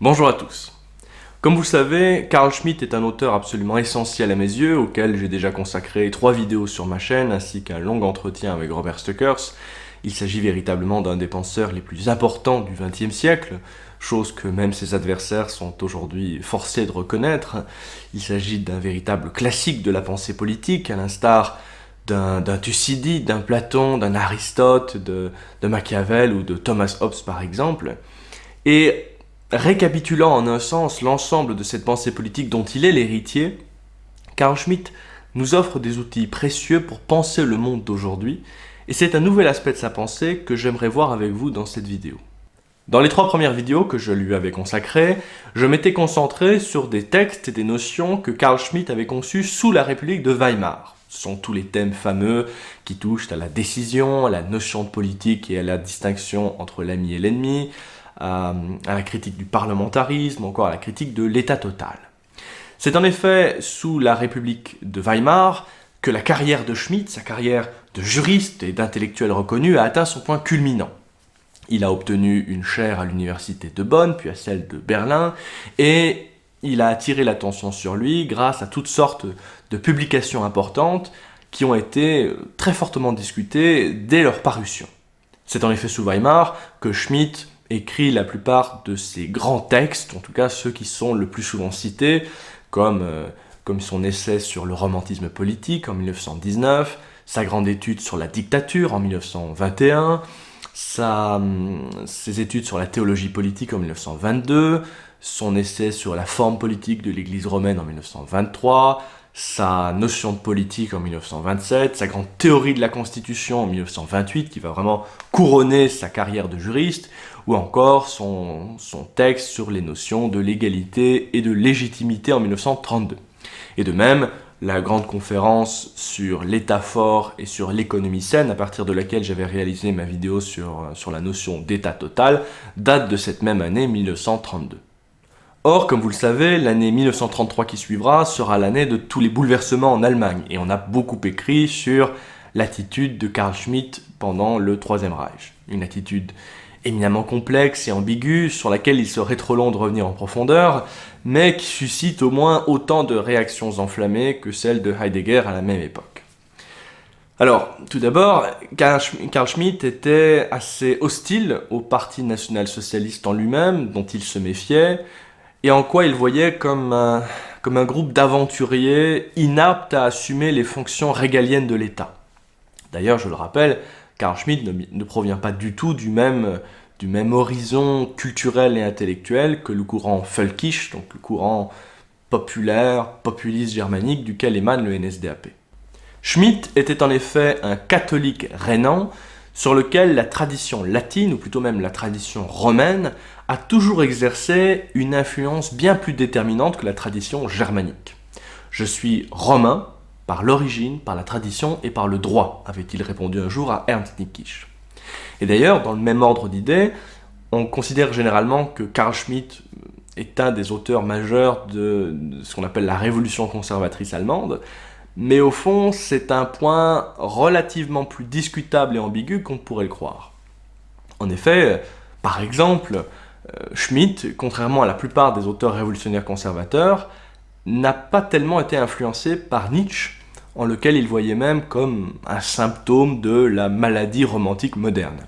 Bonjour à tous. Comme vous le savez, Carl Schmitt est un auteur absolument essentiel à mes yeux, auquel j'ai déjà consacré 3 vidéos sur ma chaîne, ainsi qu'un long entretien avec Robert Stuckers. Il s'agit véritablement d'un des penseurs les plus importants du XXe siècle, chose que même ses adversaires sont aujourd'hui forcés de reconnaître. Il s'agit d'un véritable classique de la pensée politique, à l'instar d'un Thucydide, d'un Platon, d'un Aristote, de Machiavel ou de Thomas Hobbes par exemple. Et récapitulant en un sens l'ensemble de cette pensée politique dont il est l'héritier, Carl Schmitt nous offre des outils précieux pour penser le monde d'aujourd'hui, et c'est un nouvel aspect de sa pensée que j'aimerais voir avec vous dans cette vidéo. Dans les 3 premières vidéos que je lui avais consacrées, je m'étais concentré sur des textes et des notions que Carl Schmitt avait conçus sous la République de Weimar. Ce sont tous les thèmes fameux qui touchent à la décision, à la notion de politique et à la distinction entre l'ami et l'ennemi, à la critique du parlementarisme, encore à la critique de l'État total. C'est en effet sous la République de Weimar que la carrière de Schmitt, sa carrière de juriste et d'intellectuel reconnu, a atteint son point culminant. Il a obtenu une chaire à l'université de Bonn, puis à celle de Berlin, et il a attiré l'attention sur lui grâce à toutes sortes de publications importantes qui ont été très fortement discutées dès leur parution. C'est en effet sous Weimar que Schmitt écrit la plupart de ses grands textes, en tout cas ceux qui sont le plus souvent cités, comme son essai sur le romantisme politique en 1919, sa grande étude sur la dictature en 1921, ses études sur la théologie politique en 1922, son essai sur la forme politique de l'Église romaine en 1923, sa notion de politique en 1927, sa grande théorie de la Constitution en 1928, qui va vraiment couronner sa carrière de juriste, ou encore son texte sur les notions de légalité et de légitimité en 1932. Et de même, la grande conférence sur l'État fort et sur l'économie saine, à partir de laquelle j'avais réalisé ma vidéo sur la notion d'État total, date de cette même année 1932. Or, comme vous le savez, l'année 1933 qui suivra sera l'année de tous les bouleversements en Allemagne, et on a beaucoup écrit sur l'attitude de Carl Schmitt pendant le Troisième Reich. Une attitude éminemment complexe et ambiguë, sur laquelle il serait trop long de revenir en profondeur, mais qui suscite au moins autant de réactions enflammées que celles de Heidegger à la même époque. Alors, tout d'abord, Carl Schmitt était assez hostile au Parti national-socialiste en lui-même, dont il se méfiait, et en quoi il voyait comme un groupe d'aventuriers inaptes à assumer les fonctions régaliennes de l'État. D'ailleurs, je le rappelle, Carl Schmitt ne provient pas du tout du même horizon culturel et intellectuel que le courant völkisch, donc le courant populaire, populiste germanique duquel émane le NSDAP. Schmitt était en effet un catholique rhénan sur lequel la tradition latine, ou plutôt même la tradition romaine, a toujours exercé une influence bien plus déterminante que la tradition germanique. Je suis romain par l'origine, par la tradition et par le droit, avait-il répondu un jour à Ernst Niekisch. Et d'ailleurs, dans le même ordre d'idées, on considère généralement que Carl Schmitt est un des auteurs majeurs de ce qu'on appelle la révolution conservatrice allemande, mais au fond, c'est un point relativement plus discutable et ambigu qu'on pourrait le croire. En effet, par exemple, Schmitt, contrairement à la plupart des auteurs révolutionnaires conservateurs, n'a pas tellement été influencé par Nietzsche, en lequel il voyait même comme un symptôme de la maladie romantique moderne.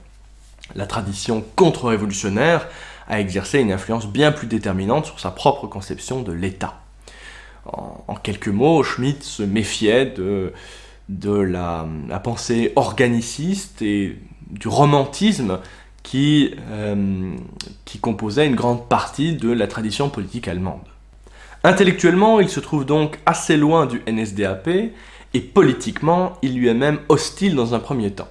La tradition contre-révolutionnaire a exercé une influence bien plus déterminante sur sa propre conception de l'État. En quelques mots, Schmitt se méfiait de la pensée organiciste et du romantisme qui composait une grande partie de la tradition politique allemande. Intellectuellement, il se trouve donc assez loin du NSDAP, et politiquement, il lui est même hostile dans un premier temps.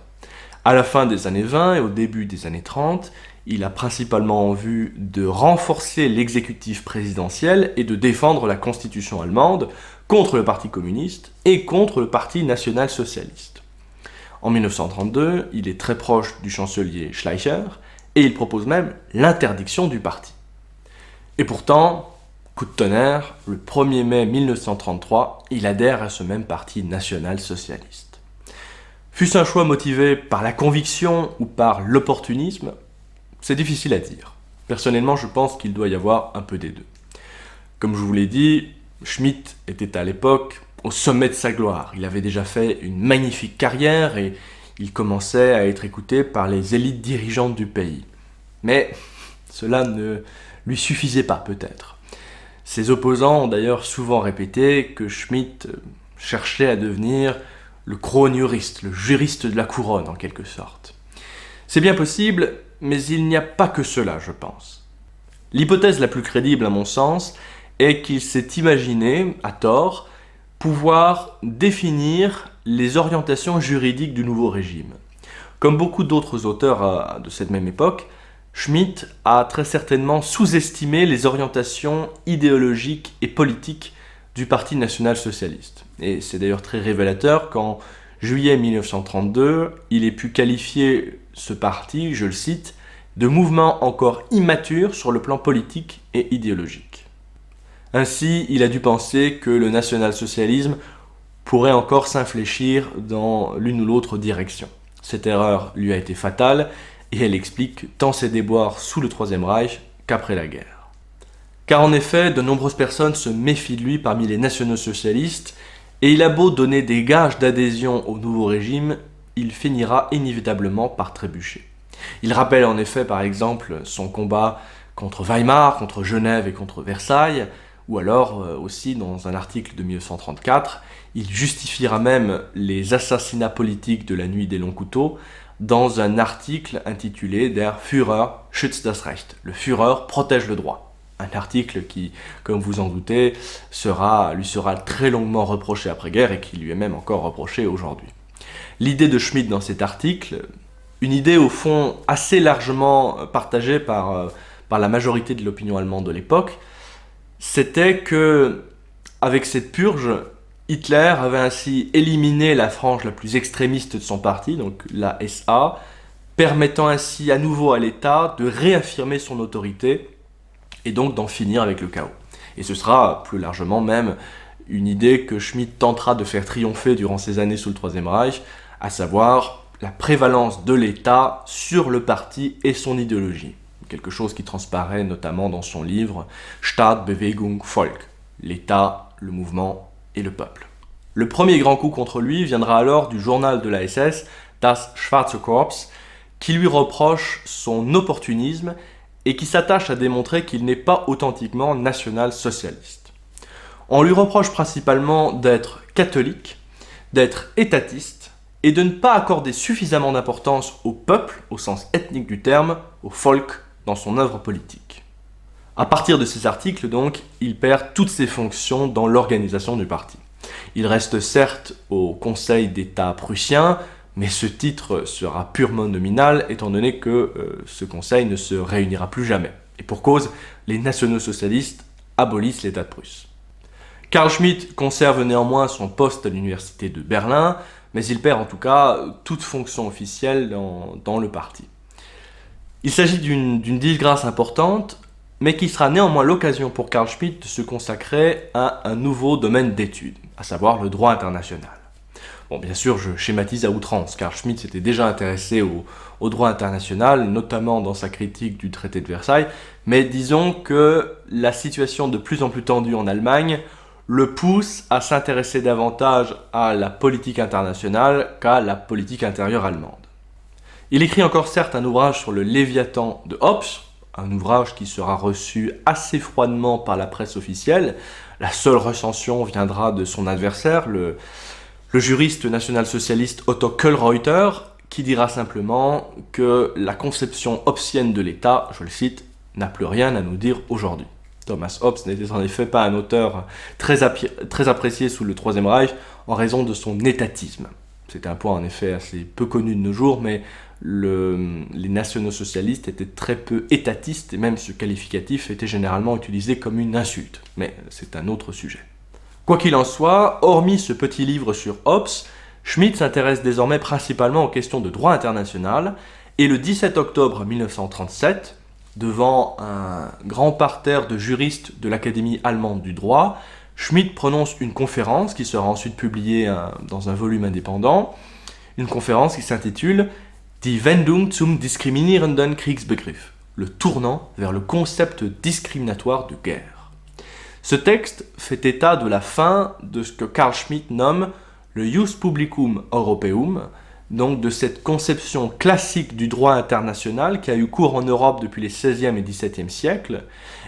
À la fin des années 20 et au début des années 30, il a principalement en vue de renforcer l'exécutif présidentiel et de défendre la constitution allemande contre le Parti communiste et contre le Parti national-socialiste. En 1932, il est très proche du chancelier Schleicher et il propose même l'interdiction du parti. Et pourtant, coup de tonnerre, le 1er mai 1933, il adhère à ce même parti national-socialiste. Fut-ce un choix motivé par la conviction ou par l'opportunisme ? C'est difficile à dire. Personnellement, je pense qu'il doit y avoir un peu des deux. Comme je vous l'ai dit, Schmitt était à l'époque au sommet de sa gloire. Il avait déjà fait une magnifique carrière et il commençait à être écouté par les élites dirigeantes du pays. Mais cela ne lui suffisait pas peut-être. Ses opposants ont d'ailleurs souvent répété que Schmitt cherchait à devenir le kronjurist, le juriste de la couronne en quelque sorte. C'est bien possible, mais il n'y a pas que cela, je pense. L'hypothèse la plus crédible à mon sens est qu'il s'est imaginé, à tort, pouvoir définir les orientations juridiques du nouveau régime. Comme beaucoup d'autres auteurs de cette même époque, Schmitt a très certainement sous-estimé les orientations idéologiques et politiques du Parti national-socialiste. Et c'est d'ailleurs très révélateur qu'en juillet 1932, il ait pu qualifier ce parti, je le cite, de mouvement encore immature sur le plan politique et idéologique. Ainsi, il a dû penser que le national-socialisme pourrait encore s'infléchir dans l'une ou l'autre direction. Cette erreur lui a été fatale et elle explique tant ses déboires sous le Troisième Reich qu'après la guerre. Car en effet, de nombreuses personnes se méfient de lui parmi les nationaux-socialistes et il a beau donner des gages d'adhésion au nouveau régime, il finira inévitablement par trébucher. Il rappelle en effet par exemple son combat contre Weimar, contre Genève et contre Versailles, ou alors aussi dans un article de 1934, il justifiera même les assassinats politiques de la nuit des longs couteaux dans un article intitulé Der Führer schützt das Recht, le Führer protège le droit. Un article qui, comme vous en doutez, lui sera très longuement reproché après-guerre et qui lui est même encore reproché aujourd'hui. L'idée de Schmitt dans cet article, une idée au fond assez largement partagée par la majorité de l'opinion allemande de l'époque, c'était que, avec cette purge, Hitler avait ainsi éliminé la frange la plus extrémiste de son parti, donc la SA, permettant ainsi à nouveau à l'État de réaffirmer son autorité et donc d'en finir avec le chaos. Et ce sera plus largement même une idée que Schmitt tentera de faire triompher durant ces années sous le Troisième Reich, à savoir la prévalence de l'État sur le parti et son idéologie. Quelque chose qui transparaît notamment dans son livre Staat, Bewegung, Volk, l'État, le mouvement et le peuple. Le premier grand coup contre lui viendra alors du journal de la SS, Das Schwarze Korps, qui lui reproche son opportunisme et qui s'attache à démontrer qu'il n'est pas authentiquement national-socialiste. On lui reproche principalement d'être catholique, d'être étatiste et de ne pas accorder suffisamment d'importance au peuple, au sens ethnique du terme, au Volk, dans son œuvre politique. À partir de ces articles, donc, il perd toutes ses fonctions dans l'organisation du parti. Il reste certes au Conseil d'État prussien, mais ce titre sera purement nominal, étant donné que ce conseil ne se réunira plus jamais. Et pour cause, les nationaux-socialistes abolissent l'État de Prusse. Carl Schmitt conserve néanmoins son poste à l'université de Berlin, mais il perd en tout cas toute fonction officielle dans le parti. Il s'agit d'une disgrâce importante, mais qui sera néanmoins l'occasion pour Carl Schmitt de se consacrer à un nouveau domaine d'études, à savoir le droit international. Bon, bien sûr, je schématise à outrance, car Schmitt s'était déjà intéressé au droit international, notamment dans sa critique du traité de Versailles, mais disons que la situation de plus en plus tendue en Allemagne le pousse à s'intéresser davantage à la politique internationale qu'à la politique intérieure allemande. Il écrit encore certes un ouvrage sur le Léviathan de Hobbes, un ouvrage qui sera reçu assez froidement par la presse officielle. La seule recension viendra de son adversaire, le juriste national-socialiste Otto Kölreuter, qui dira simplement que la conception hobbesienne de l'État, je le cite, n'a plus rien à nous dire aujourd'hui. Thomas Hobbes n'était en effet pas un auteur très apprécié sous le Troisième Reich en raison de son étatisme. C'était un point en effet assez peu connu de nos jours, mais les nationaux-socialistes étaient très peu étatistes et même ce qualificatif était généralement utilisé comme une insulte. Mais c'est un autre sujet. Quoi qu'il en soit, hormis ce petit livre sur Hobbes, Schmitt s'intéresse désormais principalement aux questions de droit international et le 17 octobre 1937, devant un grand parterre de juristes de l'Académie allemande du droit, Schmitt prononce une conférence qui sera ensuite publiée dans un volume indépendant, une conférence qui s'intitule Die Wendung zum diskriminierenden Kriegsbegriff, le tournant vers le concept discriminatoire de guerre. Ce texte fait état de la fin de ce que Carl Schmitt nomme le Jus Publicum Europaeum, donc de cette conception classique du droit international qui a eu cours en Europe depuis les XVIe et XVIIe siècles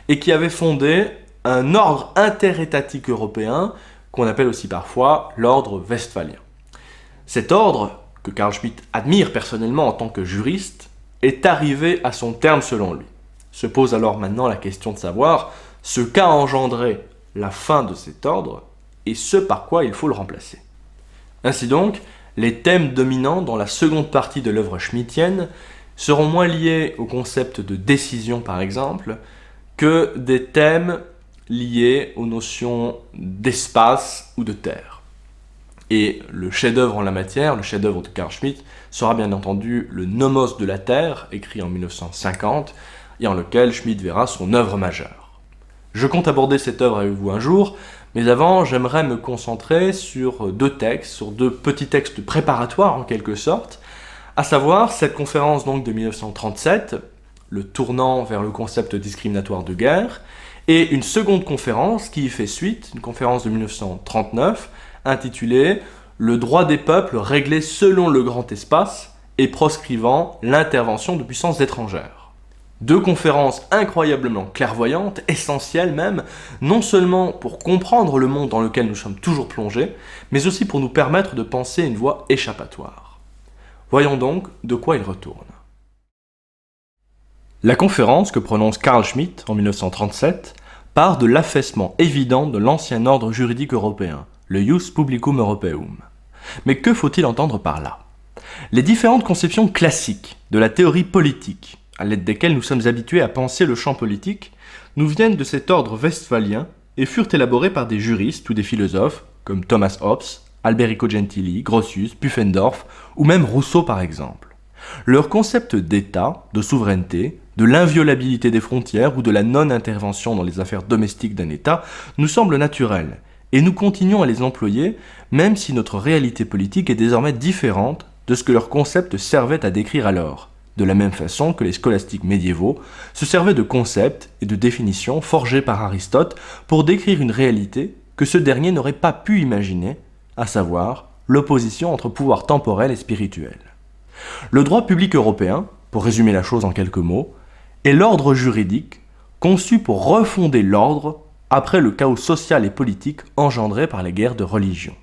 et qui avait fondé un ordre interétatique européen qu'on appelle aussi parfois l'ordre westphalien. Cet ordre, que Carl Schmitt admire personnellement en tant que juriste, est arrivé à son terme selon lui. Se pose alors maintenant la question de savoir ce qu'a engendré la fin de cet ordre et ce par quoi il faut le remplacer. Ainsi donc, les thèmes dominants dans la seconde partie de l'œuvre schmittienne seront moins liés au concept de décision par exemple que des thèmes liés aux notions d'espace ou de terre. Et le chef-d'œuvre en la matière, le chef-d'œuvre de Carl Schmitt, sera bien entendu le Nomos de la Terre, écrit en 1950, et en lequel Schmitt verra son œuvre majeure. Je compte aborder cette œuvre avec vous un jour, mais avant, j'aimerais me concentrer sur deux textes, sur deux petits textes préparatoires en quelque sorte, à savoir cette conférence donc de 1937, le tournant vers le concept discriminatoire de guerre, et une seconde conférence qui y fait suite, une conférence de 1939, intitulée « Le droit des peuples réglé selon le grand espace et proscrivant l'intervention de puissances étrangères ». Deux conférences incroyablement clairvoyantes, essentielles même, non seulement pour comprendre le monde dans lequel nous sommes toujours plongés, mais aussi pour nous permettre de penser une voie échappatoire. Voyons donc de quoi il retourne. La conférence que prononce Carl Schmitt en 1937 part de l'affaissement évident de l'ancien ordre juridique européen, le Jus Publicum Europaeum. Mais que faut-il entendre par là ? Les différentes conceptions classiques de la théorie politique, à l'aide desquelles nous sommes habitués à penser le champ politique, nous viennent de cet ordre westphalien et furent élaborées par des juristes ou des philosophes comme Thomas Hobbes, Alberico Gentili, Grotius, Pufendorf ou même Rousseau par exemple. Leur concept d'État, de souveraineté, de l'inviolabilité des frontières ou de la non-intervention dans les affaires domestiques d'un État nous semble naturel et nous continuons à les employer même si notre réalité politique est désormais différente de ce que leur concept servait à décrire alors. De la même façon que les scolastiques médiévaux se servaient de concepts et de définitions forgés par Aristote pour décrire une réalité que ce dernier n'aurait pas pu imaginer, à savoir l'opposition entre pouvoir temporel et spirituel. Le droit public européen, pour résumer la chose en quelques mots, est l'ordre juridique conçu pour refonder l'ordre après le chaos social et politique engendré par les guerres de religion.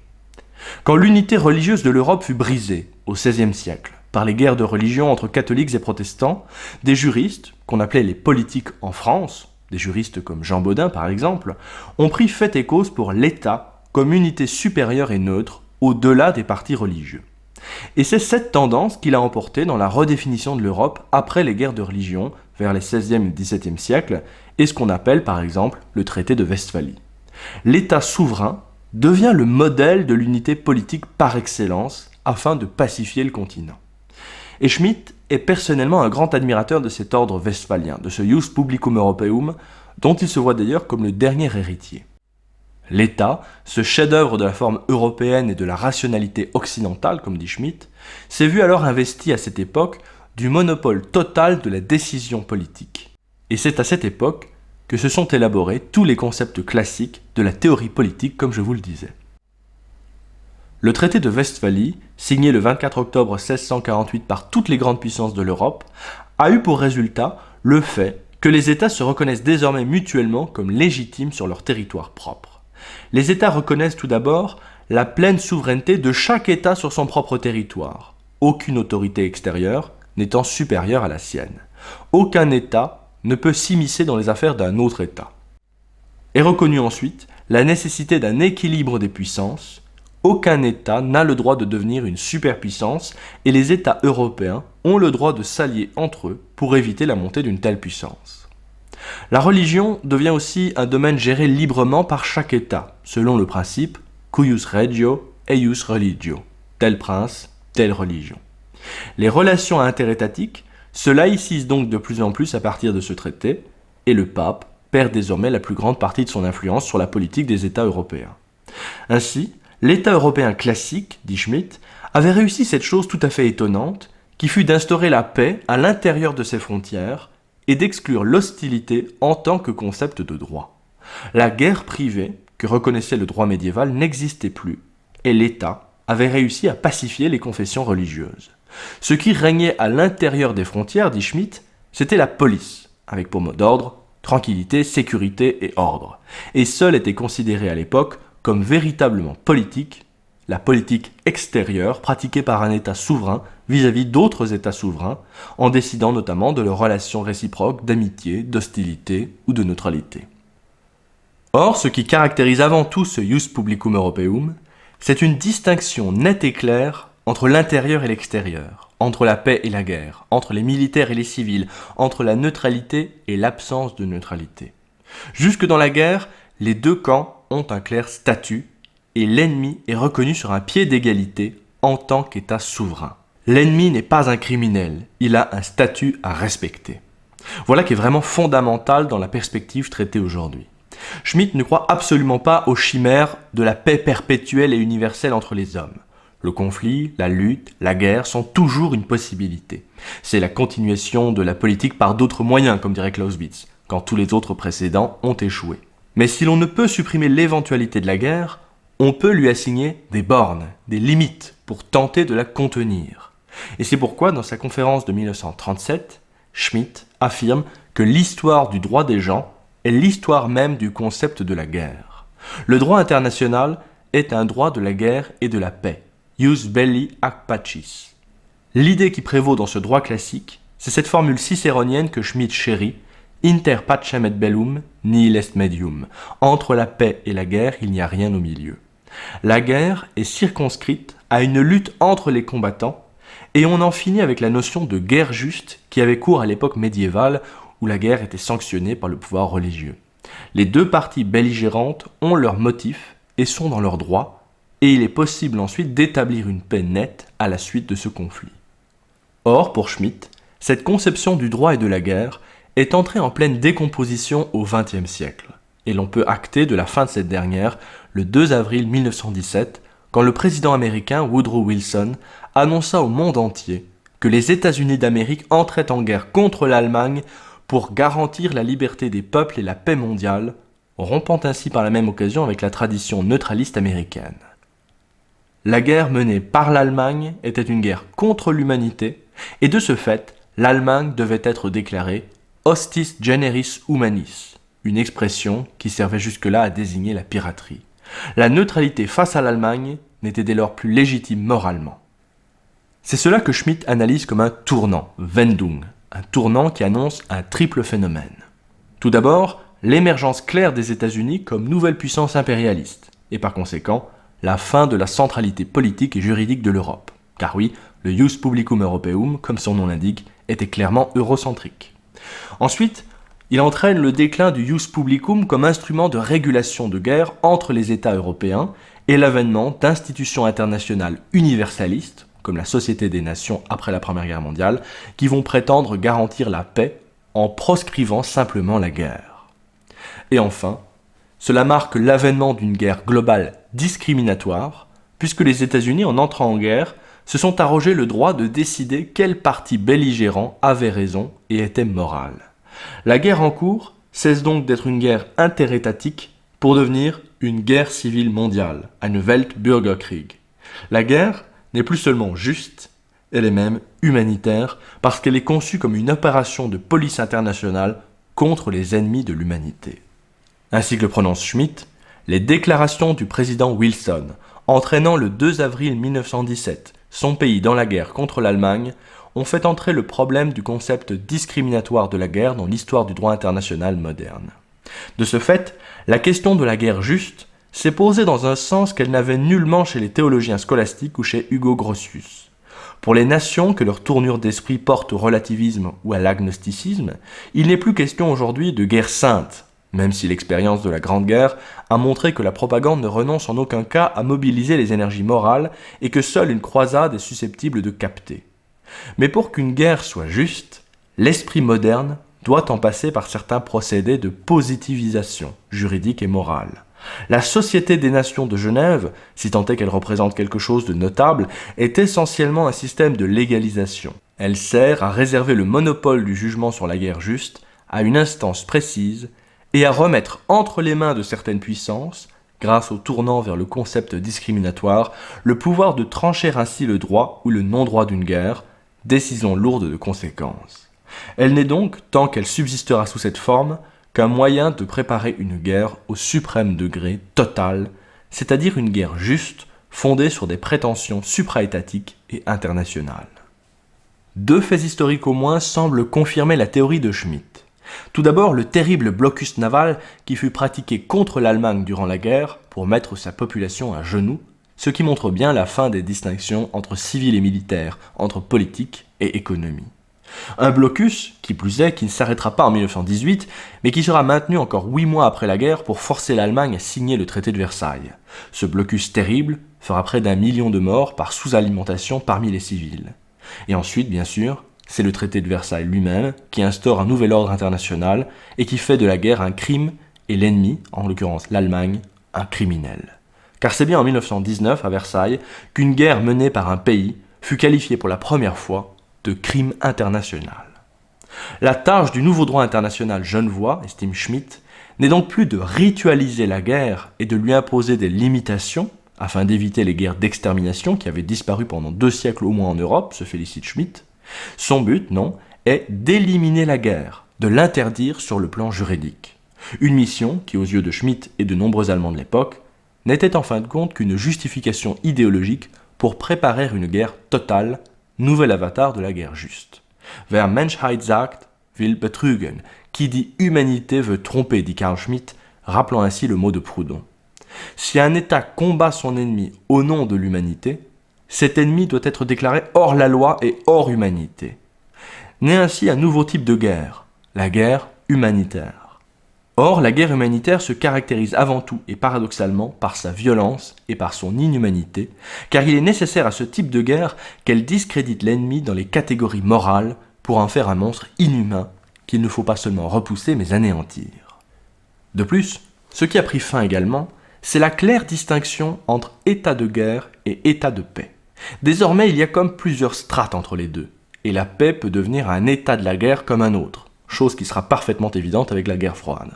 Quand l'unité religieuse de l'Europe fut brisée au XVIe siècle, par les guerres de religion entre catholiques et protestants, des juristes, qu'on appelait les politiques en France, des juristes comme Jean Bodin par exemple, ont pris fait et cause pour l'État comme unité supérieure et neutre au-delà des partis religieux. Et c'est cette tendance qui l'a emporté dans la redéfinition de l'Europe après les guerres de religion vers les XVIe et XVIIe siècles et ce qu'on appelle par exemple le traité de Westphalie. L'État souverain devient le modèle de l'unité politique par excellence afin de pacifier le continent. Et Schmitt est personnellement un grand admirateur de cet ordre westphalien, de ce Jus Publicum Europaeum, dont il se voit d'ailleurs comme le dernier héritier. L'État, ce chef-d'œuvre de la forme européenne et de la rationalité occidentale, comme dit Schmitt, s'est vu alors investi à cette époque du monopole total de la décision politique. Et c'est à cette époque que se sont élaborés tous les concepts classiques de la théorie politique, comme je vous le disais. Le traité de Westphalie, signé le 24 octobre 1648 par toutes les grandes puissances de l'Europe, a eu pour résultat le fait que les États se reconnaissent désormais mutuellement comme légitimes sur leur territoire propre. Les États reconnaissent tout d'abord la pleine souveraineté de chaque État sur son propre territoire, aucune autorité extérieure n'étant supérieure à la sienne. Aucun État ne peut s'immiscer dans les affaires d'un autre État. Est reconnue ensuite la nécessité d'un équilibre des puissances. Aucun État n'a le droit de devenir une superpuissance et les États européens ont le droit de s'allier entre eux pour éviter la montée d'une telle puissance. La religion devient aussi un domaine géré librement par chaque État, selon le principe « cuius regio, eius religio », tel prince, telle religion. Les relations interétatiques se laïcisent donc de plus en plus à partir de ce traité, et le pape perd désormais la plus grande partie de son influence sur la politique des États européens. Ainsi, l'État européen classique, dit Schmitt, avait réussi cette chose tout à fait étonnante, qui fut d'instaurer la paix à l'intérieur de ses frontières et d'exclure l'hostilité en tant que concept de droit. La guerre privée, que reconnaissait le droit médiéval, n'existait plus, et l'État avait réussi à pacifier les confessions religieuses. Ce qui régnait à l'intérieur des frontières, dit Schmitt, c'était la police, avec pour mot d'ordre tranquillité, sécurité et ordre. Et seul était considéré à l'époque comme véritablement politique la politique extérieure pratiquée par un État souverain vis-à-vis d'autres États souverains, en décidant notamment de leurs relations réciproques d'amitié, d'hostilité ou de neutralité. Or, ce qui caractérise avant tout ce Ius Publicum Europaeum, c'est une distinction nette et claire entre l'intérieur et l'extérieur, entre la paix et la guerre, entre les militaires et les civils, entre la neutralité et l'absence de neutralité. Jusque dans la guerre, les deux camps ont un clair statut et l'ennemi est reconnu sur un pied d'égalité en tant qu'État souverain. L'ennemi n'est pas un criminel, il a un statut à respecter. Voilà qui est vraiment fondamental dans la perspective traitée aujourd'hui. Schmitt ne croit absolument pas aux chimères de la paix perpétuelle et universelle entre les hommes. Le conflit, la lutte, la guerre sont toujours une possibilité. C'est la continuation de la politique par d'autres moyens, comme dirait Clausewitz, quand tous les autres précédents ont échoué. Mais si l'on ne peut supprimer l'éventualité de la guerre, on peut lui assigner des bornes, des limites, pour tenter de la contenir. Et c'est pourquoi, dans sa conférence de 1937, Schmitt affirme que l'histoire du droit des gens est l'histoire même du concept de la guerre. Le droit international est un droit de la guerre et de la paix. Ius belli ac pacis. L'idée qui prévaut dans ce droit classique, c'est cette formule cicéronienne que Schmitt chérit, inter pacem et bellum, nihil est medium. Entre la paix et la guerre, il n'y a rien au milieu. La guerre est circonscrite à une lutte entre les combattants, et on en finit avec la notion de guerre juste qui avait cours à l'époque médiévale où la guerre était sanctionnée par le pouvoir religieux. Les deux parties belligérantes ont leurs motifs et sont dans leurs droits, et il est possible ensuite d'établir une paix nette à la suite de ce conflit. Or, pour Schmitt, cette conception du droit et de la guerre est entrée en pleine décomposition au XXe siècle, et l'on peut acter de la fin de cette dernière le 2 avril 1917, quand le président américain Woodrow Wilson annonça au monde entier que les États-Unis d'Amérique entraient en guerre contre l'Allemagne pour garantir la liberté des peuples et la paix mondiale, rompant ainsi par la même occasion avec la tradition neutraliste américaine. La guerre menée par l'Allemagne était une guerre contre l'humanité, et de ce fait, l'Allemagne devait être déclarée hostis generis humanis, une expression qui servait jusque-là à désigner la piraterie. La neutralité face à l'Allemagne n'était dès lors plus légitime moralement. C'est cela que Schmitt analyse comme un tournant, Wendung, un tournant qui annonce un triple phénomène. Tout d'abord, l'émergence claire des États-Unis comme nouvelle puissance impérialiste, et par conséquent, la fin de la centralité politique et juridique de l'Europe. Car oui, le Ius Publicum Europaeum, comme son nom l'indique, était clairement eurocentrique. Ensuite, il entraîne le déclin du Ius Publicum comme instrument de régulation de guerre entre les États européens et l'avènement d'institutions internationales universalistes, comme la Société des Nations après la Première Guerre mondiale, qui vont prétendre garantir la paix en proscrivant simplement la guerre. Et enfin, cela marque l'avènement d'une guerre globale discriminatoire, puisque les États-Unis, en entrant en guerre, se sont arrogés le droit de décider quel parti belligérant avait raison et était moral. La guerre en cours cesse donc d'être une guerre interétatique pour devenir une guerre civile mondiale, eine Weltbürgerkrieg. La guerre n'est plus seulement juste, elle est même humanitaire parce qu'elle est conçue comme une opération de police internationale contre les ennemis de l'humanité. Ainsi que le prononce Schmitt, les déclarations du président Wilson, entraînant le 2 avril 1917 son pays dans la guerre contre l'Allemagne, ont fait entrer le problème du concept discriminatoire de la guerre dans l'histoire du droit international moderne. De ce fait, la question de la guerre juste s'est posée dans un sens qu'elle n'avait nullement chez les théologiens scolastiques ou chez Hugo Grotius. Pour les nations que leur tournure d'esprit porte au relativisme ou à l'agnosticisme, il n'est plus question aujourd'hui de guerre sainte, même si l'expérience de la Grande Guerre a montré que la propagande ne renonce en aucun cas à mobiliser les énergies morales et que seule une croisade est susceptible de capter. Mais pour qu'une guerre soit juste, l'esprit moderne doit en passer par certains procédés de positivisation juridique et morale. La Société des Nations de Genève, si tant est qu'elle représente quelque chose de notable, est essentiellement un système de légalisation. Elle sert à réserver le monopole du jugement sur la guerre juste à une instance précise et à remettre entre les mains de certaines puissances, grâce au tournant vers le concept discriminatoire, le pouvoir de trancher ainsi le droit ou le non-droit d'une guerre, décision lourde de conséquences. Elle n'est donc, tant qu'elle subsistera sous cette forme, qu'un moyen de préparer une guerre au suprême degré total, c'est-à-dire une guerre juste, fondée sur des prétentions supraétatiques et internationales. Deux faits historiques au moins semblent confirmer la théorie de Schmitt. Tout d'abord, le terrible blocus naval qui fut pratiqué contre l'Allemagne durant la guerre pour mettre sa population à genoux, ce qui montre bien la fin des distinctions entre civils et militaires, entre politique et économie. Un blocus, qui plus est, qui ne s'arrêtera pas en 1918, mais qui sera maintenu encore 8 mois après la guerre pour forcer l'Allemagne à signer le traité de Versailles. Ce blocus terrible fera près d'1 million de morts par sous-alimentation parmi les civils. Et ensuite, bien sûr, c'est le traité de Versailles lui-même qui instaure un nouvel ordre international et qui fait de la guerre un crime et l'ennemi, en l'occurrence l'Allemagne, un criminel. Car c'est bien en 1919, à Versailles, qu'une guerre menée par un pays fut qualifiée pour la première fois de crime international. La tâche du nouveau droit international genevois, estime Schmitt, n'est donc plus de ritualiser la guerre et de lui imposer des limitations afin d'éviter les guerres d'extermination qui avaient disparu pendant 2 siècles au moins en Europe, se félicite Schmitt. Son but, non, est d'éliminer la guerre, de l'interdire sur le plan juridique. Une mission qui, aux yeux de Schmitt et de nombreux Allemands de l'époque, n'était en fin de compte qu'une justification idéologique pour préparer une guerre totale, nouvel avatar de la guerre juste. Wer Menschheit sagt, will betrügen. Qui dit humanité veut tromper, dit Carl Schmitt, rappelant ainsi le mot de Proudhon. Si un État combat son ennemi au nom de l'humanité, cet ennemi doit être déclaré hors la loi et hors humanité. Naît ainsi un nouveau type de guerre, la guerre humanitaire. Or, la guerre humanitaire se caractérise avant tout et paradoxalement par sa violence et par son inhumanité, car il est nécessaire à ce type de guerre qu'elle discrédite l'ennemi dans les catégories morales pour en faire un monstre inhumain qu'il ne faut pas seulement repousser mais anéantir. De plus, ce qui a pris fin également, c'est la claire distinction entre état de guerre et état de paix. Désormais, il y a comme plusieurs strates entre les deux, et la paix peut devenir un état de la guerre comme un autre, chose qui sera parfaitement évidente avec la guerre froide.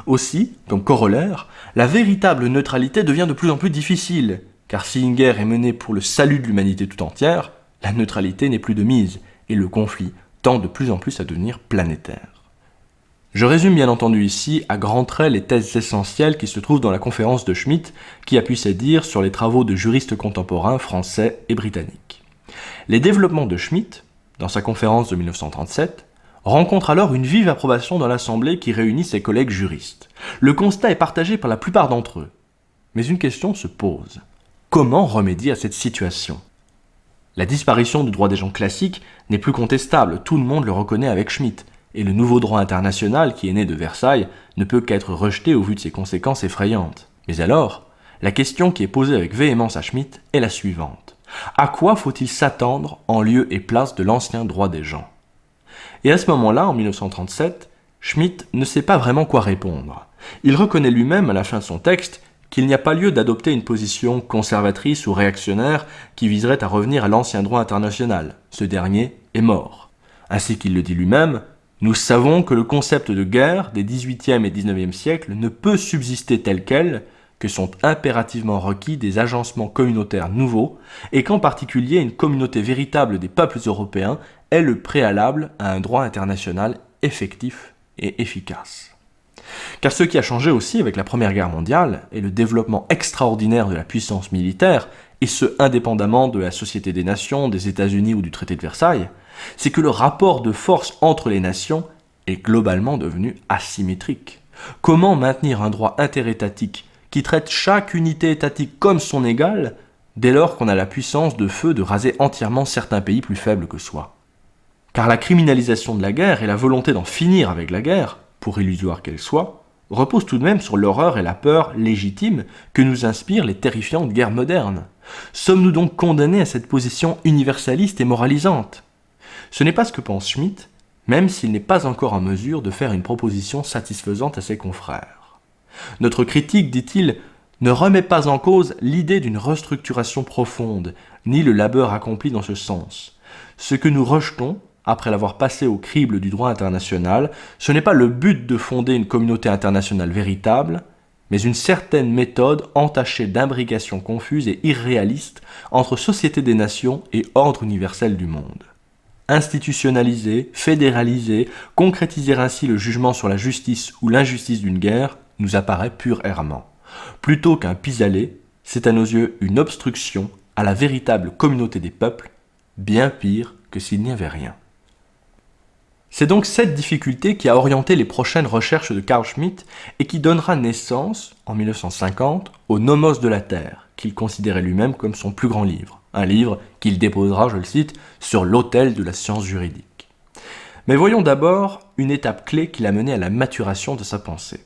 Aussi, comme corollaire, la véritable neutralité devient de plus en plus difficile, car si une guerre est menée pour le salut de l'humanité tout entière, la neutralité n'est plus de mise, et le conflit tend de plus en plus à devenir planétaire. Je résume bien entendu ici à grands traits les thèses essentielles qui se trouvent dans la conférence de Schmitt, qui a pu s'édire sur les travaux de juristes contemporains français et britanniques. Les développements de Schmitt, dans sa conférence de 1937, rencontrent alors une vive approbation dans l'Assemblée qui réunit ses collègues juristes. Le constat est partagé par la plupart d'entre eux. Mais une question se pose. Comment remédier à cette situation ? La disparition du droit des gens classiques n'est plus contestable, tout le monde le reconnaît avec Schmitt. Et le nouveau droit international qui est né de Versailles ne peut qu'être rejeté au vu de ses conséquences effrayantes. Mais alors, la question qui est posée avec véhémence à Schmitt est la suivante. À quoi faut-il s'attendre en lieu et place de l'ancien droit des gens ? Et à ce moment-là, en 1937, Schmitt ne sait pas vraiment quoi répondre. Il reconnaît lui-même à la fin de son texte qu'il n'y a pas lieu d'adopter une position conservatrice ou réactionnaire qui viserait à revenir à l'ancien droit international. Ce dernier est mort. Ainsi qu'il le dit lui-même, nous savons que le concept de guerre des XVIIIe et XIXe siècles ne peut subsister tel quel, que sont impérativement requis des agencements communautaires nouveaux, et qu'en particulier une communauté véritable des peuples européens est le préalable à un droit international effectif et efficace. Car ce qui a changé aussi avec la Première Guerre mondiale et le développement extraordinaire de la puissance militaire, et ce indépendamment de la Société des Nations, des États-Unis ou du traité de Versailles, c'est que le rapport de force entre les nations est globalement devenu asymétrique. Comment maintenir un droit interétatique qui traite chaque unité étatique comme son égale dès lors qu'on a la puissance de feu de raser entièrement certains pays plus faibles que soi ? Car la criminalisation de la guerre et la volonté d'en finir avec la guerre, pour illusoire qu'elle soit, repose tout de même sur l'horreur et la peur légitimes que nous inspirent les terrifiantes guerres modernes. Sommes-nous donc condamnés à cette position universaliste et moralisante ? Ce n'est pas ce que pense Schmitt, même s'il n'est pas encore en mesure de faire une proposition satisfaisante à ses confrères. Notre critique, dit-il, ne remet pas en cause l'idée d'une restructuration profonde, ni le labeur accompli dans ce sens. Ce que nous rejetons, après l'avoir passé au crible du droit international, ce n'est pas le but de fonder une communauté internationale véritable, mais une certaine méthode entachée d'imbrications confuses et irréalistes entre société des nations et ordre universel du monde. Institutionnaliser, fédéraliser, concrétiser ainsi le jugement sur la justice ou l'injustice d'une guerre nous apparaît pur errement. Plutôt qu'un pis-aller, c'est à nos yeux une obstruction à la véritable communauté des peuples, bien pire que s'il n'y avait rien. C'est donc cette difficulté qui a orienté les prochaines recherches de Carl Schmitt et qui donnera naissance, en 1950, au Nomos de la Terre, qu'il considérait lui-même comme son plus grand livre. Un livre qu'il déposera, je le cite, sur l'autel de la science juridique. Mais voyons d'abord une étape clé qui l'a mené à la maturation de sa pensée.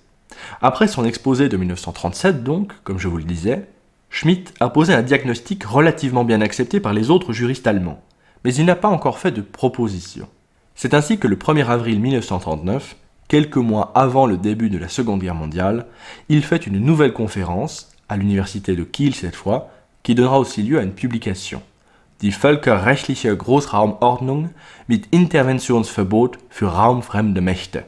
Après son exposé de 1937 donc, comme je vous le disais, Schmitt a posé un diagnostic relativement bien accepté par les autres juristes allemands, mais il n'a pas encore fait de proposition. C'est ainsi que le 1er avril 1939, quelques mois avant le début de la Seconde Guerre mondiale, il fait une nouvelle conférence, à l'université de Kiel cette fois, qui donnera aussi lieu à une publication. Die völkerrechtliche Großraumordnung mit Interventionsverbot für raumfremde Mächte,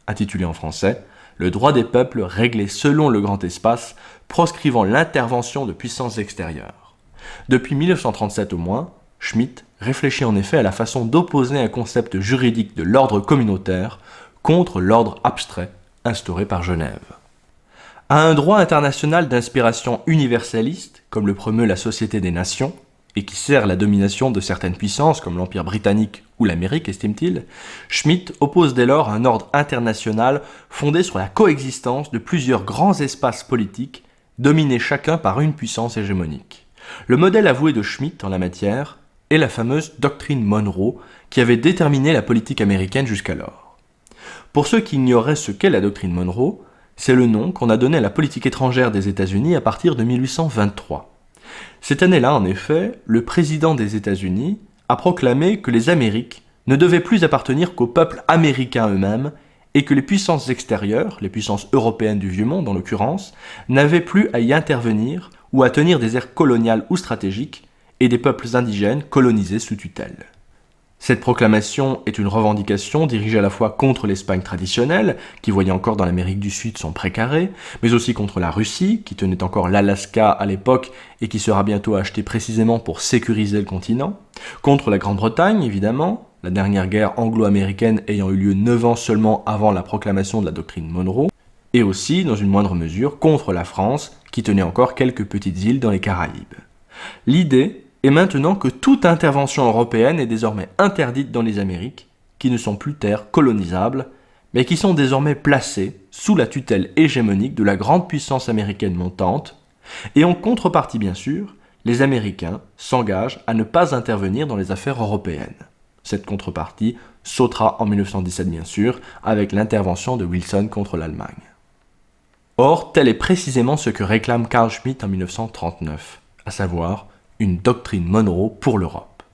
intitulé en français « Le droit des peuples réglé selon le grand espace, proscrivant l'intervention de puissances extérieures ». Depuis 1937 au moins, Schmitt réfléchit en effet à la façon d'opposer un concept juridique de l'ordre communautaire contre l'ordre abstrait instauré par Genève. À un droit international d'inspiration universaliste, comme le promeut la Société des Nations, et qui sert la domination de certaines puissances comme l'Empire britannique ou l'Amérique, estime-t-il, Schmitt oppose dès lors un ordre international fondé sur la coexistence de plusieurs grands espaces politiques, dominés chacun par une puissance hégémonique. Le modèle avoué de Schmitt en la matière est la fameuse doctrine Monroe qui avait déterminé la politique américaine jusqu'alors. Pour ceux qui ignoraient ce qu'est la doctrine Monroe, c'est le nom qu'on a donné à la politique étrangère des États-Unis à partir de 1823. Cette année-là, en effet, le président des États-Unis a proclamé que les Amériques ne devaient plus appartenir qu'au peuple américain eux-mêmes et que les puissances extérieures, les puissances européennes du Vieux Monde en l'occurrence, n'avaient plus à y intervenir ou à tenir des aires coloniales ou stratégiques et des peuples indigènes colonisés sous tutelle. Cette proclamation est une revendication dirigée à la fois contre l'Espagne traditionnelle, qui voyait encore dans l'Amérique du Sud son précaré, mais aussi contre la Russie, qui tenait encore l'Alaska à l'époque et qui sera bientôt achetée précisément pour sécuriser le continent, contre la Grande-Bretagne évidemment, la dernière guerre anglo-américaine ayant eu lieu 9 ans seulement avant la proclamation de la doctrine Monroe, et aussi, dans une moindre mesure, contre la France, qui tenait encore quelques petites îles dans les Caraïbes. L'idée est maintenant que toute intervention européenne est désormais interdite dans les Amériques, qui ne sont plus terres colonisables, mais qui sont désormais placées sous la tutelle hégémonique de la grande puissance américaine montante, et en contrepartie bien sûr, les Américains s'engagent à ne pas intervenir dans les affaires européennes. Cette contrepartie sautera en 1917 bien sûr, avec l'intervention de Wilson contre l'Allemagne. Or, tel est précisément ce que réclame Carl Schmitt en 1939, à savoir une doctrine Monroe pour l'Europe.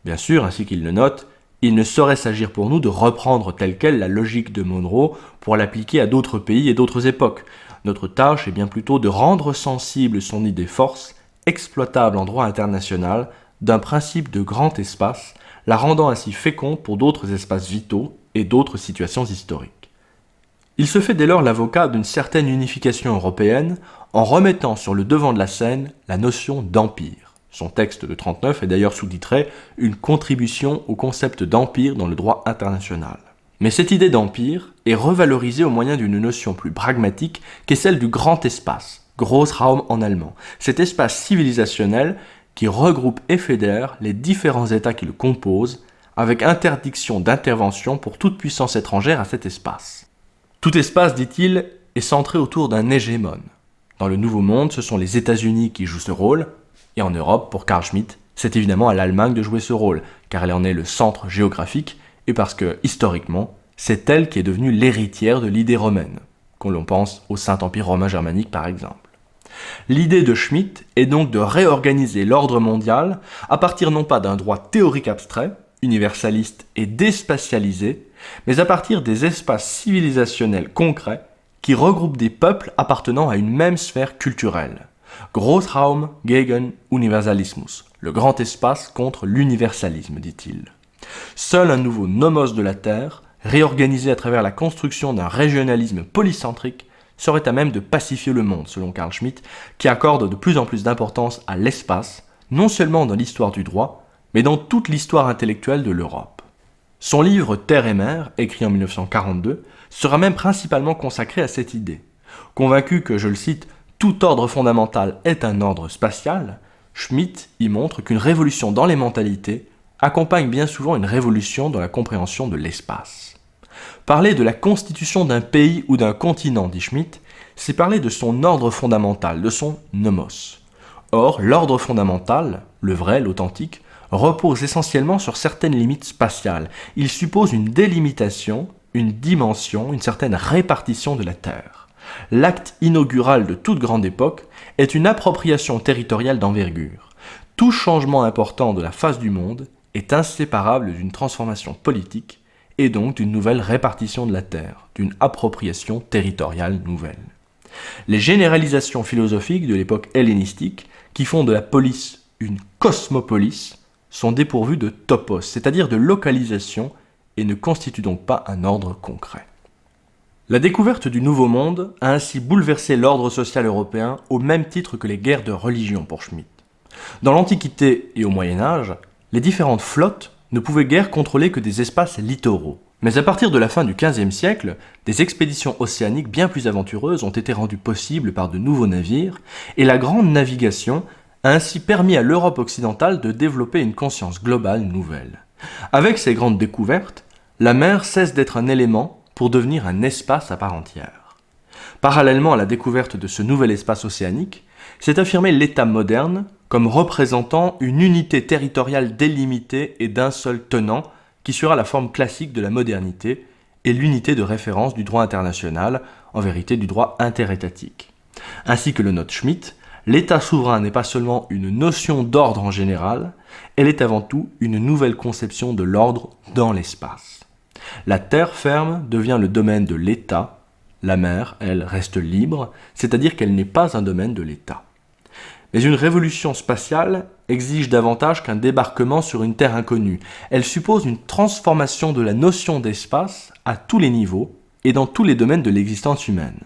Bien sûr, ainsi qu'il le note, il ne saurait s'agir pour nous de reprendre telle quelle la logique de Monroe pour l'appliquer à d'autres pays et d'autres époques. Notre tâche est bien plutôt de rendre sensible son idée force, exploitable en droit international, d'un principe de grand espace, la rendant ainsi féconde pour d'autres espaces vitaux et d'autres situations historiques. Il se fait dès lors l'avocat d'une certaine unification européenne en remettant sur le devant de la scène la notion d'empire. Son texte de 1939 est d'ailleurs sous-titré « Une contribution au concept d'empire dans le droit international ». Mais cette idée d'empire est revalorisée au moyen d'une notion plus pragmatique qu'est celle du grand espace, Großraum en allemand, cet espace civilisationnel qui regroupe et fédère les différents États qui le composent, avec interdiction d'intervention pour toute puissance étrangère à cet espace. Tout espace, dit-il, est centré autour d'un hégémone. Dans le Nouveau Monde, ce sont les États-Unis qui jouent ce rôle, et en Europe, pour Carl Schmitt, c'est évidemment à l'Allemagne de jouer ce rôle, car elle en est le centre géographique, et parce que, historiquement, c'est elle qui est devenue l'héritière de l'idée romaine, qu'on l'on pense au Saint-Empire romain germanique par exemple. L'idée de Schmitt est donc de réorganiser l'ordre mondial à partir non pas d'un droit théorique abstrait, universaliste et déspatialisé, mais à partir des espaces civilisationnels concrets qui regroupent des peuples appartenant à une même sphère culturelle. Großraum gegen Universalismus, le grand espace contre l'universalisme, dit-il. Seul un nouveau nomos de la Terre, réorganisé à travers la construction d'un régionalisme polycentrique, serait à même de pacifier le monde, selon Carl Schmitt, qui accorde de plus en plus d'importance à l'espace, non seulement dans l'histoire du droit, mais dans toute l'histoire intellectuelle de l'Europe. Son livre Terre et mer, écrit en 1942, sera même principalement consacré à cette idée. Convaincu que, je le cite, tout ordre fondamental est un ordre spatial, Schmitt y montre qu'une révolution dans les mentalités accompagne bien souvent une révolution dans la compréhension de l'espace. Parler de la constitution d'un pays ou d'un continent, dit Schmitt, c'est parler de son ordre fondamental, de son nomos. Or, l'ordre fondamental, le vrai, l'authentique, repose essentiellement sur certaines limites spatiales. Il suppose une délimitation, une dimension, une certaine répartition de la Terre. L'acte inaugural de toute grande époque est une appropriation territoriale d'envergure. Tout changement important de la face du monde est inséparable d'une transformation politique et donc d'une nouvelle répartition de la Terre, d'une appropriation territoriale nouvelle. Les généralisations philosophiques de l'époque hellénistique, qui font de la polis une cosmopolis, sont dépourvues de topos, c'est-à-dire de localisation, et ne constituent donc pas un ordre concret. La découverte du Nouveau Monde a ainsi bouleversé l'ordre social européen au même titre que les guerres de religion pour Schmitt. Dans l'Antiquité et au Moyen Âge, les différentes flottes ne pouvaient guère contrôler que des espaces littoraux. Mais à partir de la fin du XVe siècle, des expéditions océaniques bien plus aventureuses ont été rendues possibles par de nouveaux navires, et la grande navigation a ainsi permis à l'Europe occidentale de développer une conscience globale nouvelle. Avec ces grandes découvertes, la mer cesse d'être un élément pour devenir un espace à part entière. Parallèlement à la découverte de ce nouvel espace océanique, s'est affirmé l'État moderne comme représentant une unité territoriale délimitée et d'un seul tenant qui sera la forme classique de la modernité et l'unité de référence du droit international, en vérité du droit interétatique. Ainsi que le note Schmitt, l'État souverain n'est pas seulement une notion d'ordre en général, elle est avant tout une nouvelle conception de l'ordre dans l'espace. La terre ferme devient le domaine de l'État, la mer, elle, reste libre, c'est-à-dire qu'elle n'est pas un domaine de l'État. Mais une révolution spatiale exige davantage qu'un débarquement sur une terre inconnue. Elle suppose une transformation de la notion d'espace à tous les niveaux et dans tous les domaines de l'existence humaine.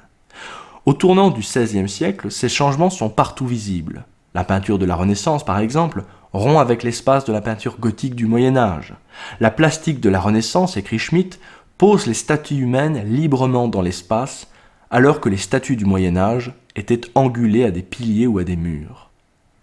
Au tournant du XVIe siècle, ces changements sont partout visibles. La peinture de la Renaissance, par exemple, rompt avec l'espace de la peinture gothique du Moyen Âge. La plastique de la Renaissance, écrit Schmitt, pose les statues humaines librement dans l'espace, alors que les statues du Moyen Âge étaient angulées à des piliers ou à des murs.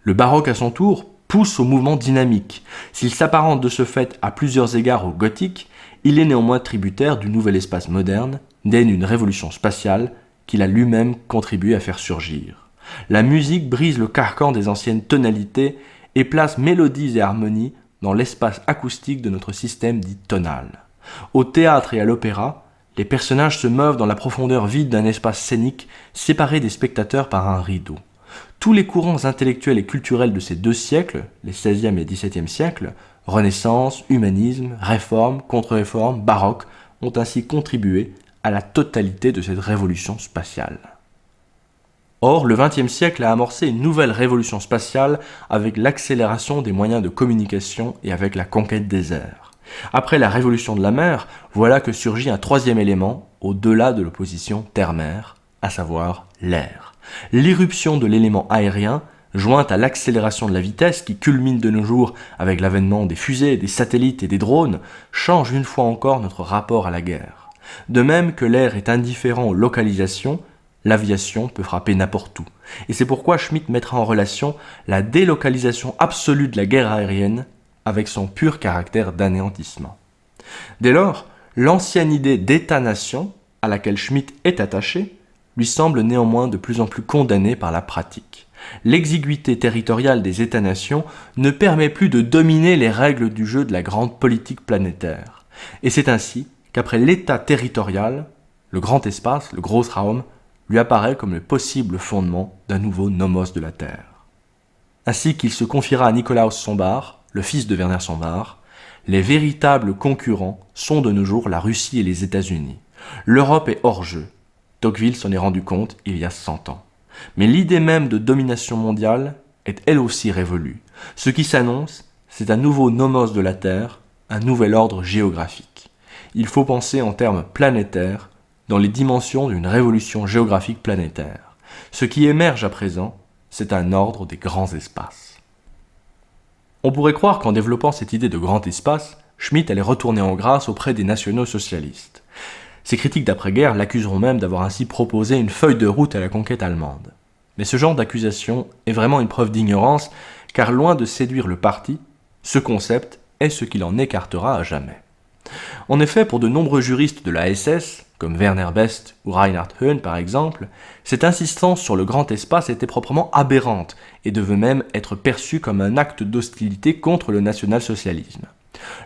Le baroque, à son tour, pousse au mouvement dynamique. S'il s'apparente de ce fait à plusieurs égards au gothique, il est néanmoins tributaire du nouvel espace moderne, né d'une révolution spatiale qu'il a lui-même contribué à faire surgir. La musique brise le carcan des anciennes tonalités et place mélodies et harmonies dans l'espace acoustique de notre système dit tonal. Au théâtre et à l'opéra, les personnages se meuvent dans la profondeur vide d'un espace scénique séparé des spectateurs par un rideau. Tous les courants intellectuels et culturels de ces deux siècles, les XVIe et XVIIe siècles, Renaissance, humanisme, réforme, contre-réforme, baroque, ont ainsi contribué à la totalité de cette révolution spatiale. Or, le XXe siècle a amorcé une nouvelle révolution spatiale avec l'accélération des moyens de communication et avec la conquête des airs. Après la révolution de la mer, voilà que surgit un troisième élément au-delà de l'opposition terre-mer, à savoir l'air. L'irruption de l'élément aérien, jointe à l'accélération de la vitesse qui culmine de nos jours avec l'avènement des fusées, des satellites et des drones, change une fois encore notre rapport à la guerre. De même que l'air est indifférent aux localisations, l'aviation peut frapper n'importe où. Et c'est pourquoi Schmitt mettra en relation la délocalisation absolue de la guerre aérienne avec son pur caractère d'anéantissement. Dès lors, l'ancienne idée d'État-nation, à laquelle Schmitt est attaché, lui semble néanmoins de plus en plus condamnée par la pratique. L'exiguïté territoriale des États-nations ne permet plus de dominer les règles du jeu de la grande politique planétaire. Et c'est ainsi qu'après l'État territorial, le grand espace, le Großraum, lui apparaît comme le possible fondement d'un nouveau nomos de la Terre. Ainsi qu'il se confiera à Nikolaus Sombart, le fils de Werner Sombart, les véritables concurrents sont de nos jours la Russie et les États-Unis. L'Europe est hors jeu. Tocqueville s'en est rendu compte il y a 100 ans. Mais l'idée même de domination mondiale est elle aussi révolue. Ce qui s'annonce, c'est un nouveau nomos de la Terre, un nouvel ordre géographique. Il faut penser en termes planétaires, dans les dimensions d'une révolution géographique planétaire. Ce qui émerge à présent, c'est un ordre des grands espaces. On pourrait croire qu'en développant cette idée de grand espace, Schmitt allait retourner en grâce auprès des nationaux-socialistes. Ses critiques d'après-guerre l'accuseront même d'avoir ainsi proposé une feuille de route à la conquête allemande. Mais ce genre d'accusation est vraiment une preuve d'ignorance, car loin de séduire le parti, ce concept est ce qui l'en écartera à jamais. En effet, pour de nombreux juristes de la SS, comme Werner Best ou Reinhard Höhn par exemple, cette insistance sur le grand espace était proprement aberrante et devait même être perçue comme un acte d'hostilité contre le national-socialisme.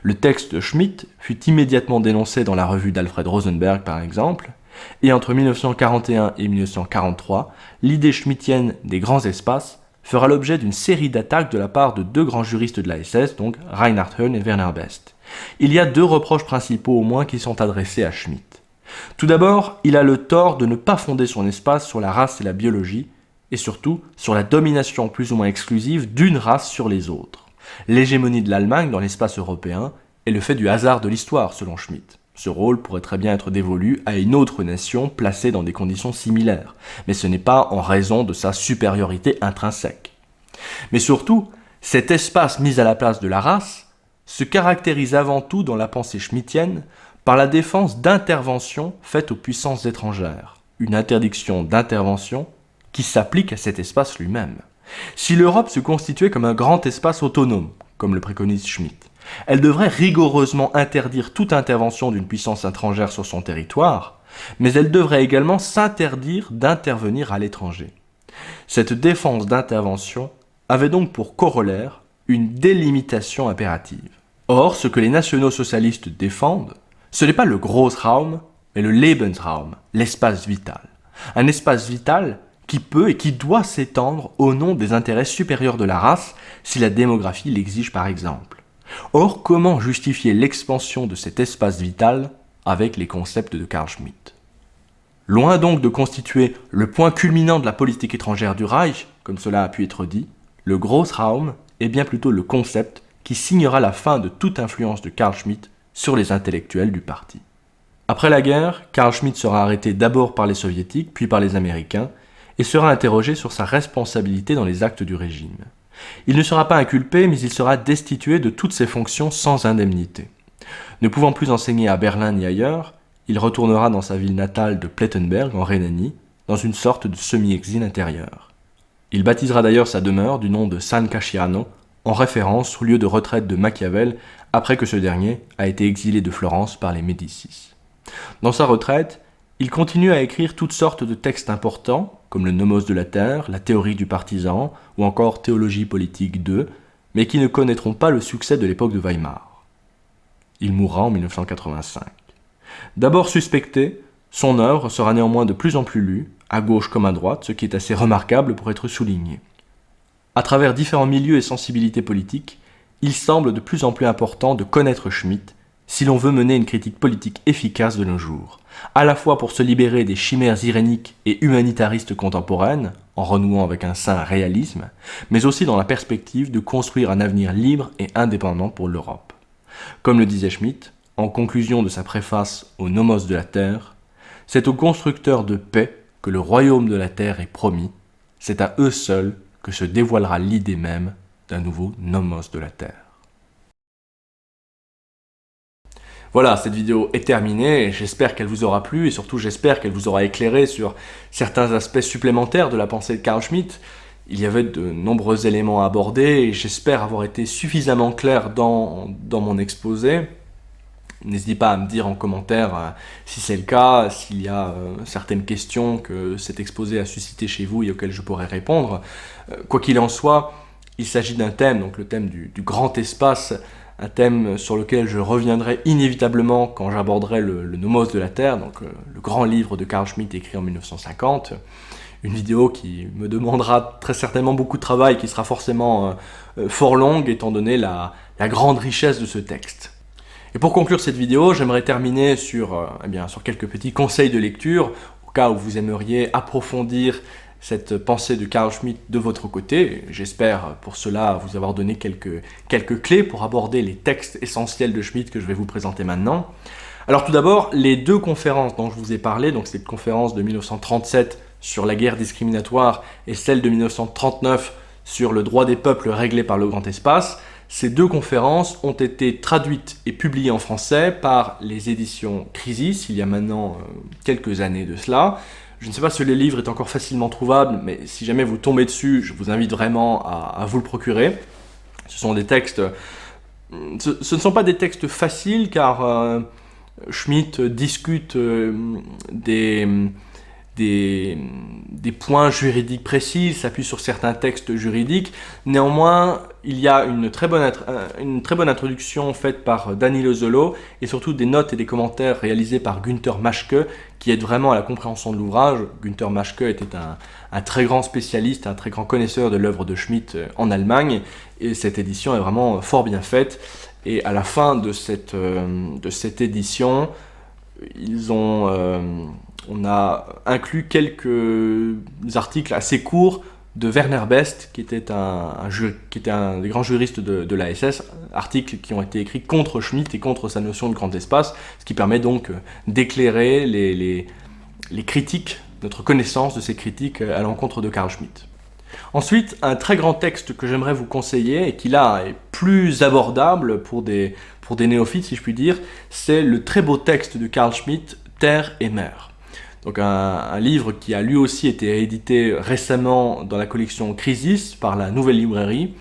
Le texte de Schmitt fut immédiatement dénoncé dans la revue d'Alfred Rosenberg par exemple, et entre 1941 et 1943, l'idée schmittienne des grands espaces fera l'objet d'une série d'attaques de la part de deux grands juristes de la SS, donc Reinhard Höhn et Werner Best. Il y a deux reproches principaux au moins qui sont adressés à Schmitt. Tout d'abord, il a le tort de ne pas fonder son espace sur la race et la biologie, et surtout sur la domination plus ou moins exclusive d'une race sur les autres. L'hégémonie de l'Allemagne dans l'espace européen est le fait du hasard de l'histoire, selon Schmitt. Ce rôle pourrait très bien être dévolu à une autre nation placée dans des conditions similaires, mais ce n'est pas en raison de sa supériorité intrinsèque. Mais surtout, cet espace mis à la place de la race se caractérise avant tout dans la pensée schmittienne par la défense d'interventions faites aux puissances étrangères, une interdiction d'intervention qui s'applique à cet espace lui-même. Si l'Europe se constituait comme un grand espace autonome, comme le préconise Schmitt, elle devrait rigoureusement interdire toute intervention d'une puissance étrangère sur son territoire, mais elle devrait également s'interdire d'intervenir à l'étranger. Cette défense d'intervention avait donc pour corollaire une délimitation impérative. Or, ce que les nationaux-socialistes défendent, ce n'est pas le Großraum, mais le Lebensraum, l'espace vital. Un espace vital qui peut et qui doit s'étendre au nom des intérêts supérieurs de la race si la démographie l'exige par exemple. Or, comment justifier l'expansion de cet espace vital avec les concepts de Carl Schmitt? Loin donc de constituer le point culminant de la politique étrangère du Reich, comme cela a pu être dit, le Großraum est bien plutôt le concept qui signera la fin de toute influence de Carl Schmitt sur les intellectuels du parti. Après la guerre, Carl Schmitt sera arrêté d'abord par les soviétiques, puis par les américains, et sera interrogé sur sa responsabilité dans les actes du régime. Il ne sera pas inculpé, mais il sera destitué de toutes ses fonctions sans indemnité. Ne pouvant plus enseigner à Berlin ni ailleurs, il retournera dans sa ville natale de Plettenberg, en Rhénanie, dans une sorte de semi-exil intérieur. Il baptisera d'ailleurs sa demeure du nom de San Casciano, en référence au lieu de retraite de Machiavel après que ce dernier a été exilé de Florence par les Médicis. Dans sa retraite, il continue à écrire toutes sortes de textes importants, comme le Nomos de la Terre, la théorie du partisan, ou encore Théologie politique 2, mais qui ne connaîtront pas le succès de l'époque de Weimar. Il mourra en 1985. D'abord suspecté, son œuvre sera néanmoins de plus en plus lue, à gauche comme à droite, ce qui est assez remarquable pour être souligné. À travers différents milieux et sensibilités politiques, il semble de plus en plus important de connaître Schmitt si l'on veut mener une critique politique efficace de nos jours, à la fois pour se libérer des chimères iréniques et humanitaristes contemporaines, en renouant avec un sain réalisme, mais aussi dans la perspective de construire un avenir libre et indépendant pour l'Europe. Comme le disait Schmitt, en conclusion de sa préface au Nomos de la Terre, c'est aux constructeurs de paix que le royaume de la Terre est promis, c'est à eux seuls que se dévoilera l'idée même d'un nouveau Nomos de la Terre. Voilà, cette vidéo est terminée et j'espère qu'elle vous aura plu et surtout j'espère qu'elle vous aura éclairé sur certains aspects supplémentaires de la pensée de Carl Schmitt. Il y avait de nombreux éléments à aborder et j'espère avoir été suffisamment clair dans mon exposé. N'hésitez pas à me dire en commentaire si c'est le cas, s'il y a certaines questions que cet exposé a suscité chez vous et auxquelles je pourrais répondre. Quoi qu'il en soit, il s'agit d'un thème, donc le thème du grand espace, un thème sur lequel je reviendrai inévitablement quand j'aborderai le Nomos de la Terre, donc le grand livre de Carl Schmitt écrit en 1950. Une vidéo qui me demandera très certainement beaucoup de travail, qui sera forcément fort longue étant donné la grande richesse de ce texte. Et pour conclure cette vidéo, j'aimerais terminer sur quelques petits conseils de lecture, au cas où vous aimeriez approfondir cette pensée de Carl Schmitt de votre côté. J'espère pour cela vous avoir donné quelques clés pour aborder les textes essentiels de Schmitt que je vais vous présenter maintenant. Alors tout d'abord, les deux conférences dont je vous ai parlé, donc cette conférence de 1937 sur la guerre discriminatoire et celle de 1939 sur le droit des peuples réglé par le grand espace, ces deux conférences ont été traduites et publiées en français par les éditions Crisis, il y a maintenant quelques années de cela. Je ne sais pas si le livre est encore facilement trouvable, mais si jamais vous tombez dessus, je vous invite vraiment à vous le procurer. Ce sont des textes... Ce ne sont pas des textes faciles, car Schmitt discute des points juridiques précis, s'appuie sur certains textes juridiques. Néanmoins, il y a une très bonne introduction faite par Danilo Zolo et surtout des notes et des commentaires réalisés par Günther Maschke qui aident vraiment à la compréhension de l'ouvrage. Günther Maschke était un très grand spécialiste, un très grand connaisseur de l'œuvre de Schmitt en Allemagne et cette édition est vraiment fort bien faite. Et à la fin de cette édition, on a inclus quelques articles assez courts de Werner Best, qui était un des grands juristes de l'ASS, articles qui ont été écrits contre Schmitt et contre sa notion de grand espace, ce qui permet donc d'éclairer les critiques, notre connaissance de ces critiques à l'encontre de Carl Schmitt. Ensuite, un très grand texte que j'aimerais vous conseiller et qui là est plus abordable pour des néophytes si je puis dire, c'est le très beau texte de Carl Schmitt, Terre et mer. Donc un livre qui a lui aussi été édité récemment dans la collection Crisis par la Nouvelle Librairie.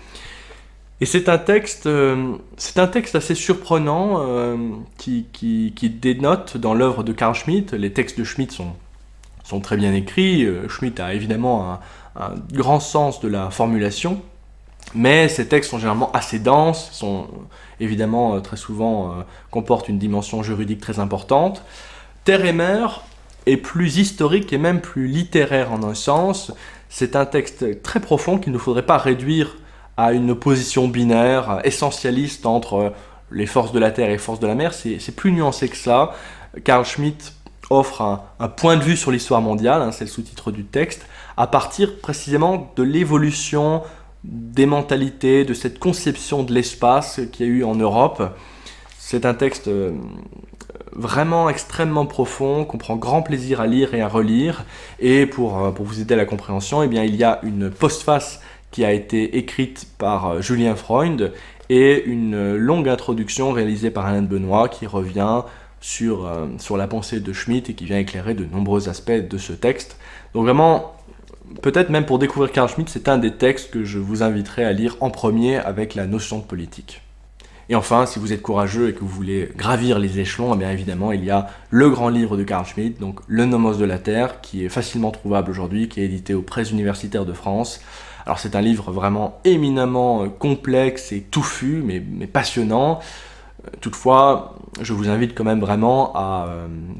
Et c'est un texte assez surprenant qui dénote dans l'œuvre de Carl Schmitt. Les textes de Schmitt sont très bien écrits. Schmitt a évidemment un grand sens de la formulation, mais ces textes sont généralement assez denses, sont évidemment très souvent comportent une dimension juridique très importante. Terre et mer est plus historique et même plus littéraire en un sens. C'est un texte très profond qu'il ne faudrait pas réduire à une opposition binaire, essentialiste entre les forces de la terre et les forces de la mer. C'est plus nuancé que ça. Carl Schmitt offre un point de vue sur l'histoire mondiale, c'est le sous-titre du texte, à partir précisément de l'évolution des mentalités, de cette conception de l'espace qu'il y a eu en Europe. C'est un texte vraiment extrêmement profond, qu'on prend grand plaisir à lire et à relire. Et pour vous aider à la compréhension, eh bien, il y a une postface qui a été écrite par Julien Freund et une longue introduction réalisée par Alain de Benoît qui revient sur la pensée de Schmitt et qui vient éclairer de nombreux aspects de ce texte. Donc vraiment, peut-être même pour découvrir Carl Schmitt, c'est un des textes que je vous inviterai à lire en premier avec la notion de politique. Et enfin, si vous êtes courageux et que vous voulez gravir les échelons, eh bien évidemment, il y a le grand livre de Carl Schmitt, donc Le Nomos de la Terre, qui est facilement trouvable aujourd'hui, qui est édité aux Presses universitaires de France. Alors c'est un livre vraiment éminemment complexe et touffu, mais passionnant. Toutefois, je vous invite quand même vraiment à,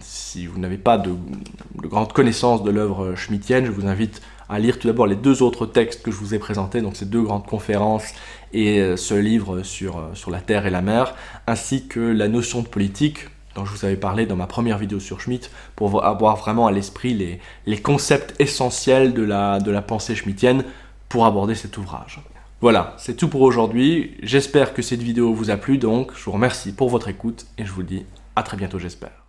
si vous n'avez pas de grande connaissance de l'œuvre schmittienne, je vous invite à lire tout d'abord les deux autres textes que je vous ai présentés, donc ces deux grandes conférences et ce livre sur la terre et la mer, ainsi que la notion de politique dont je vous avais parlé dans ma première vidéo sur Schmitt, pour avoir vraiment à l'esprit les concepts essentiels de la pensée schmittienne pour aborder cet ouvrage. Voilà, c'est tout pour aujourd'hui. J'espère que cette vidéo vous a plu, donc je vous remercie pour votre écoute et je vous dis à très bientôt, j'espère.